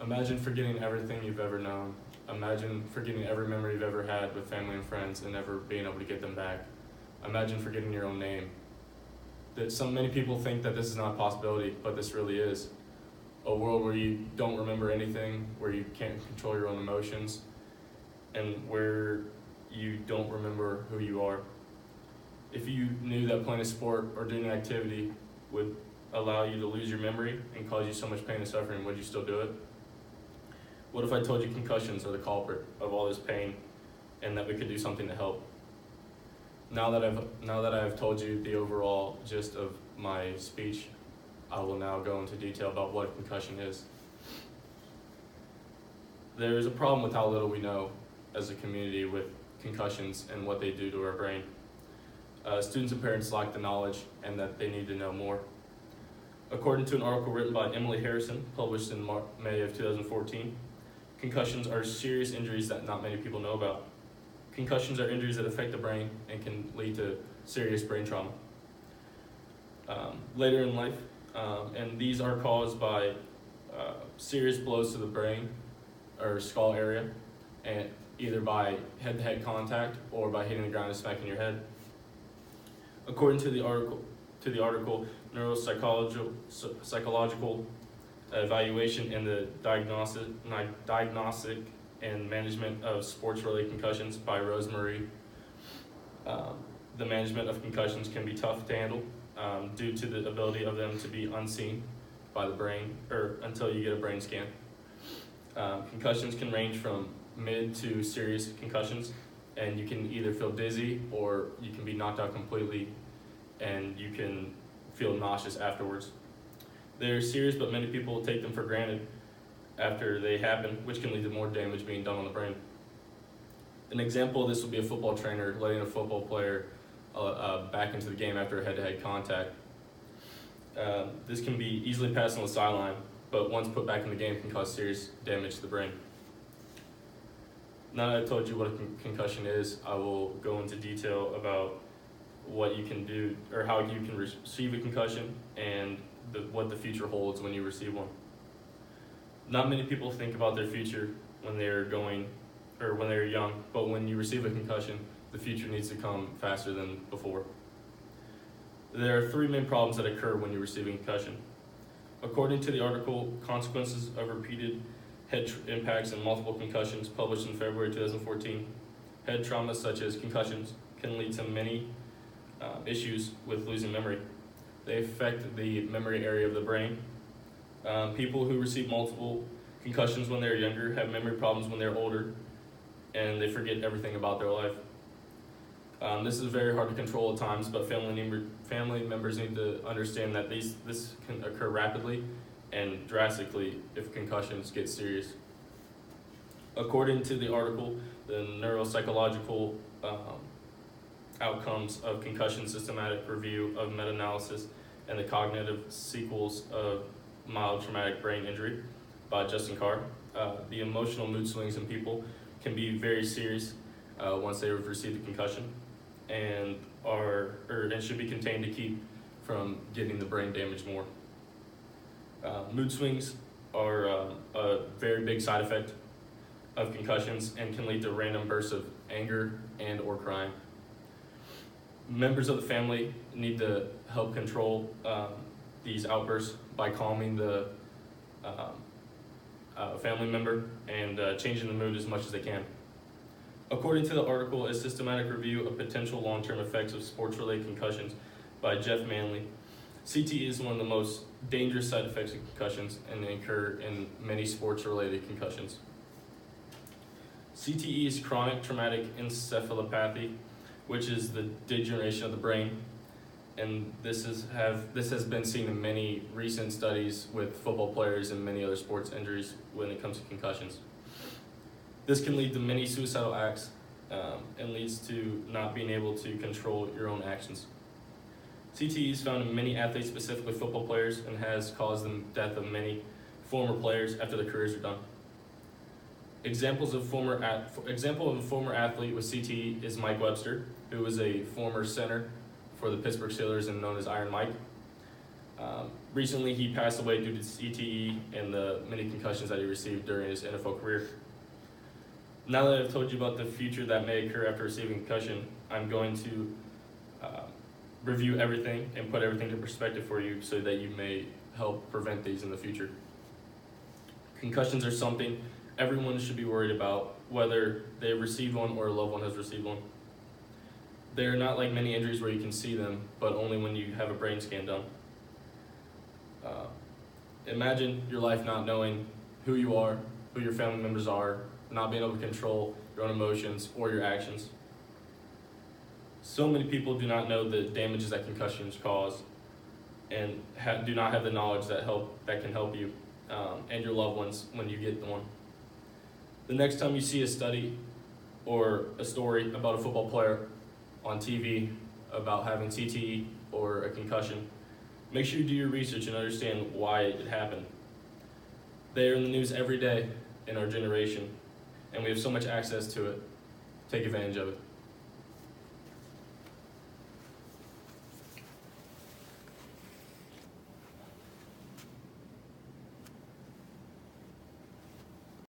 Imagine forgetting everything you've ever known. Imagine forgetting every memory you've ever had with family and friends and never being able to get them back. Imagine forgetting your own name. Many people think that this is not a possibility, but this really is. A world where you don't remember anything, where you can't control your own emotions, and where you don't remember who you are. If you knew that playing a sport or doing an activity would allow you to lose your memory and cause you so much pain and suffering, would you still do it? What if I told you concussions are the culprit of all this pain and that we could do something to help? Now that I've told you the overall gist of my speech, I will now go into detail about what a concussion is. There is a problem with how little we know as a community with concussions and what they do to our brain. Students and parents lack the knowledge and that they need to know more. According to an article written by Emily Harrison, published in May of 2014, concussions are serious injuries that not many people know about. Concussions are injuries that affect the brain and can lead to serious brain trauma later in life, and these are caused by serious blows to the brain or skull area, and either by head-to-head contact or by hitting the ground and smacking your head. According to the article, neuropsychological evaluation and the diagnostic and management of sports-related concussions by Rosemary. The management of concussions can be tough to handle due to the ability of them to be unseen by the brain or until you get a brain scan. Concussions can range from mid to serious concussions, and you can either feel dizzy or you can be knocked out completely and you can feel nauseous afterwards. They're serious, but many people take them for granted after they happen, which can lead to more damage being done on the brain. An example of this would be a football trainer letting a football player back into the game after a head-to-head contact. This can be easily passed on the sideline, but once put back in the game can cause serious damage to the brain. Now that I've told you what a concussion is, I will go into detail about what you can do or how you can receive a concussion and what the future holds when you receive one. Not many people think about their future when they're young, but when you receive a concussion, the future needs to come faster than before. There are three main problems that occur when you receive a concussion. According to the article, Consequences of Repeated Head Impacts and Multiple Concussions, published in February 2014, head traumas such as concussions can lead to many issues with losing memory. They affect the memory area of the brain. People who receive multiple concussions when they're younger have memory problems when they're older, and they forget everything about their life. This is very hard to control at times, but family members need to understand that this can occur rapidly and drastically if concussions get serious. According to the article, the neuropsychological outcomes of concussion systematic review of meta-analysis and the cognitive sequels of mild traumatic brain injury by Justin Carr. The emotional mood swings in people can be very serious once they have received a concussion and should be contained to keep from getting the brain damage more. Mood swings are a very big side effect of concussions and can lead to random bursts of anger and or crying. Members of the family need to help control these outbursts by calming the family member and changing the mood as much as they can. According to the article, A Systematic Review of Potential Long-Term Effects of Sports-Related Concussions by Jeff Manley, CTE is one of the most dangerous side effects of concussions and they occur in many sports-related concussions. CTE is chronic traumatic encephalopathy, which is the degeneration of the brain, and this has been seen in many recent studies with football players and many other sports injuries when it comes to concussions. This can lead to many suicidal acts and leads to not being able to control your own actions. CTE is found in many athletes, specifically football players, and has caused the death of many former players after their careers are done. Example of a former athlete with CTE is Mike Webster, who was a former center for the Pittsburgh Steelers and known as Iron Mike. Recently, he passed away due to CTE and the many concussions that he received during his NFL career. Now that I've told you about the future that may occur after receiving concussion, I'm going to review everything and put everything in perspective for you so that you may help prevent these in the future. Concussions are something everyone should be worried about, whether they've received one or a loved one has received one. They are not like many injuries where you can see them, but only when you have a brain scan done. Imagine your life not knowing who you are, who your family members are, not being able to control your own emotions or your actions. So many people do not know the damages that concussions cause and do not have the knowledge that can help you and your loved ones when you get one. The next time you see a study or a story about a football player on TV about having CTE or a concussion, make sure you do your research and understand why it happened. They are in the news every day in our generation, and we have so much access to it. Take advantage of it.